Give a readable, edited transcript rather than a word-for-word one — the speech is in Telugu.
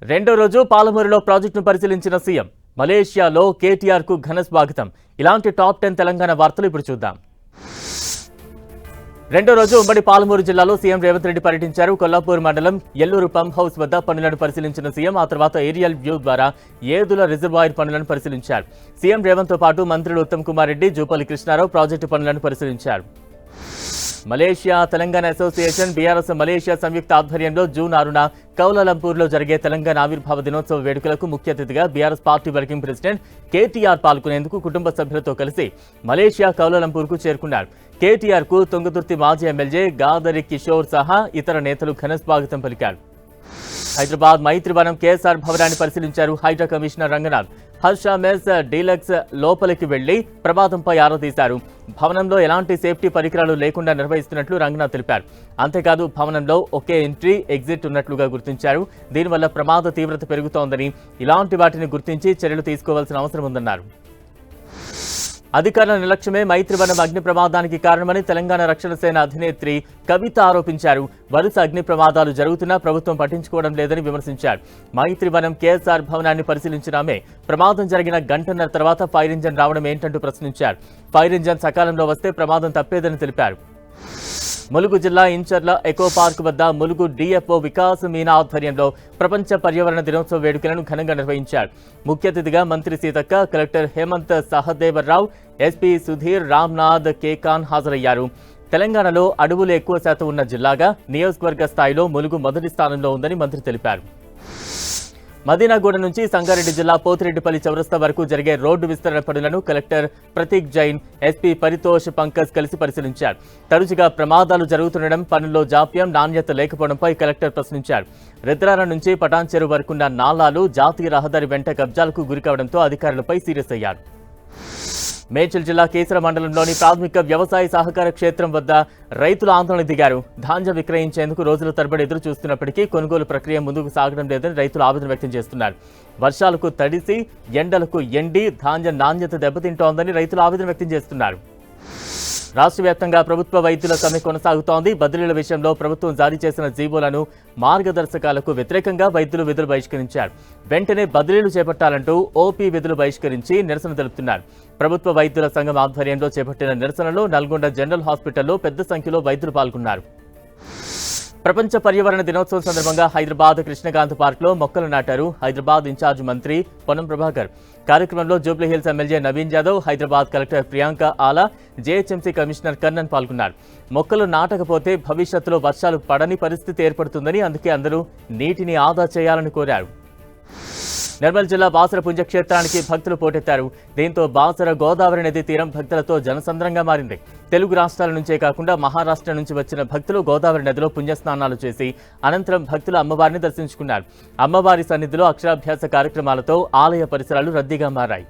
రెండో రోజు పాలమూరులో ప్రాజెక్టును పరిశీలించిన సీఎం. మలేషియాలో కేటీఆర్కు ఘన స్వాగతం. ఇలాంటి టాప్ 10 తెలంగాణ వార్తలు ఇప్పుడు చూద్దాం. రెండో రోజు ఉమ్మడి పాలమూరు జిల్లాలో సీఎం రేవంత్ రెడ్డి పర్యటించారు. కొల్లాపూర్ మండలం ఎల్లూరు పంప్ హౌస్ వద్ద పనులను పరిశీలించిన సీఎం ఆ తర్వాత ఏరియల్ వ్యూ ద్వారా ఏదుల రిజర్వాయర్ పనులను పరిశీలించారు. సీఎం రేవంత్ తో పాటు మంత్రులు ఉత్తమ్ కుమార్ రెడ్డి, జూపల్లి కృష్ణారావు ప్రాజెక్టు పనులను పరిశీలించారు. Malaysia Telangana association BRS Malaysia సంయుక్త ఆధ్వర్యంలో జూన్ 6న కౌలాలంపూర్లో జరిగే తెలంగాణ ఆవిర్భావ దినోత్సవ వేడుకలకు ముఖ్య అతిథిగా BRS party working president KTR పాల్గొనేందుకు కుటుంబ సభ్యులతో కలిసి మలేషియా కౌలాలంపూర్కు చేరుకున్నారు. కేటీఆర్కు తుంగతుర్తి మాజీ ఎమ్మెల్యే గాదరి కిషోర్ సహా ఇతర నేతలు ఘన స్వాగతం పలికారు. హైదరాబాద్ మైత్రివనం కేఎస్ఆర్ భవనాన్ని పరిశీలించారు Hydraa commissioner Ranganath. Harsha mess deluxe లోపలికి వెళ్లి ప్రమాదంపై ఆరా తీశారు. భవనంలో ఎలాంటి సేఫ్టీ పరికరాలు లేకుండా నిర్వహిస్తున్నట్లు రంగనాథ్ తెలిపారు. అంతేకాదు భవనంలో ఒకే ఎంట్రీ ఎగ్జిట్ ఉన్నట్లుగా గుర్తించారు. దీనివల్ల ప్రమాద తీవ్రత పెరుగుతోందని, ఇలాంటి వాటిని గుర్తించి చర్యలు తీసుకోవాల్సిన అవసరం ఉందన్నారు. అధికారుల నిర్లక్ష్యమే మైత్రివనం అగ్ని ప్రమాదానికి కారణమని తెలంగాణ రక్షణ సేన అధినేత్రి కవిత ఆరోపించారు. వరుస అగ్ని ప్రమాదాలు జరుగుతున్నా ప్రభుత్వం పట్టించుకోవడం లేదని విమర్శించారు. మైత్రివనం కేఎస్ఆర్ భవనాన్ని పరిశీలించిన ఆమె ప్రమాదం జరిగిన గంటన్నర తర్వాత ఫైర్ ఇంజన్ రావడం ఏంటంటూ ప్రశ్నించారు. ఫైర్ ఇంజన్ సకాలంలో వస్తే ప్రమాదం తప్పేదని తెలిపారు. ములుగు జిల్లా ఇంచర్ల ఎకో పార్క్ వద్ద ములుగు డిఎఫ్ఓ వికాస్ మీనా ఆధ్వర్యంలో ప్రపంచ పర్యావరణ దినోత్సవ వేడుకలను ఘనంగా నిర్వహించారు. ముఖ్య అతిథిగా మంత్రి సీతక్క, కలెక్టర్ హేమంత్ సహదేవరావు, ఎస్పీ సుధీర్ రామ్నాథ్ కేకాన్ హాజరయ్యారు. తెలంగాణలో అడవులు ఎక్కువ శాతం ఉన్న జిల్లాగా నియోజకవర్గ స్థాయిలో ములుగు మొదటి స్థానంలో ఉందని మంత్రి తెలిపారు. మదీనాగూడ నుంచి సంగారెడ్డి జిల్లా పోతిరెడ్డిపల్లి చౌరస్తా వరకు జరిగే రోడ్డు విస్తరణ పనులను కలెక్టర్ ప్రతీక్ జైన్, ఎస్పీ పరితోష్ పంకజ్ కలిసి పరిశీలించారు. తరచుగా ప్రమాదాలు జరుగుతుండడం, పనుల్లో జాప్యం, నాణ్యత లేకపోవడంపై కలెక్టర్ ప్రశ్నించారు. రుద్రాల నుంచి పటాన్ చెరువు వరకున్న నాలాలు జాతీయ రహదారి వెంట కబ్జాలకు గురికావడంతో అధికారులపై సీరియస్ అయ్యారు. మేడ్చల్ జిల్లా కేసర మండలంలోని ప్రాథమిక వ్యవసాయ సహకార క్షేత్రం వద్ద రైతులు ఆందోళన దిగారు. ధాన్యం విక్రయించేందుకు రోజుల తరబడి ఎదురు చూస్తున్నప్పటికీ కొనుగోలు ప్రక్రియ ముందుకు సాగడం లేదని రైతులు ఆవేదన వ్యక్తం చేస్తున్నారు. వర్షాలకు తడిసి, ఎండలకు ఎండి ధాన్యం నాణ్యత దెబ్బతింటోందని రైతులు ఆవేదన వ్యక్తం చేస్తున్నారు. రాష్ట్ర వ్యాప్తంగా ప్రభుత్వ వైద్యుల సమ్మె కొనసాగుతోంది. బదిలీల విషయంలో ప్రభుత్వం జారీ చేసిన జీవోలను, మార్గదర్శకాలకు వ్యతిరేకంగా వైద్యులు విధులు బహిష్కరించారు. వెంటనే బదిలీలు చేపట్టాలంటూ ఓపీ విధులు బహిష్కరించి నిరసన తెలుపుతున్నారు. ప్రభుత్వ వైద్యుల సంఘం ఆధ్వర్యంలో చేపట్టిన నిరసనలో నల్గొండ జనరల్ హాస్పిటల్లో పెద్ద సంఖ్యలో వైద్యులు పాల్గొన్నారు. ప్రపంచ పర్యావరణ దినోత్సవం సందర్భంగా హైదరాబాద్ కృష్ణకాంత్ పార్క్ లో మొక్కలు నాటారు హైదరాబాద్ ఇన్ఛార్జ్ మంత్రి పొన్నం ప్రభాకర్. కార్యక్రమంలో జూబ్లీహిల్స్ ఎమ్మెల్యే నవీన్ యాదవ్, హైదరాబాద్ కలెక్టర్ ప్రియాంక ఆలా, జేహెచ్ఎంసీ కమిషనర్ కర్ణన్ పాల్గొన్నారు. మొక్కలు నాటకపోతే భవిష్యత్తులో వర్షాలు పడని పరిస్థితి ఏర్పడుతుందని, అందుకే అందరూ నీటిని ఆదా చేయాలని కోరారు. నిర్మల్ జిల్లా బాసర పుణ్యక్షేత్రానికి భక్తులు పోటెత్తారు. దీంతో బాసర గోదావరి నది తీరం భక్తులతో జనసంద్రంగా మారింది. తెలుగు రాష్ట్రాల నుంచే కాకుండా మహారాష్ట్ర నుంచి వచ్చిన భక్తులు గోదావరి నదిలో పుణ్యస్నానాలు చేసి అనంతరం భక్తులు అమ్మవారిని దర్శించుకున్నారు. అమ్మవారి సన్నిధిలో అక్షరాభ్యాస కార్యక్రమాలతో ఆలయ పరిసరాలు రద్దీగా మారాయి.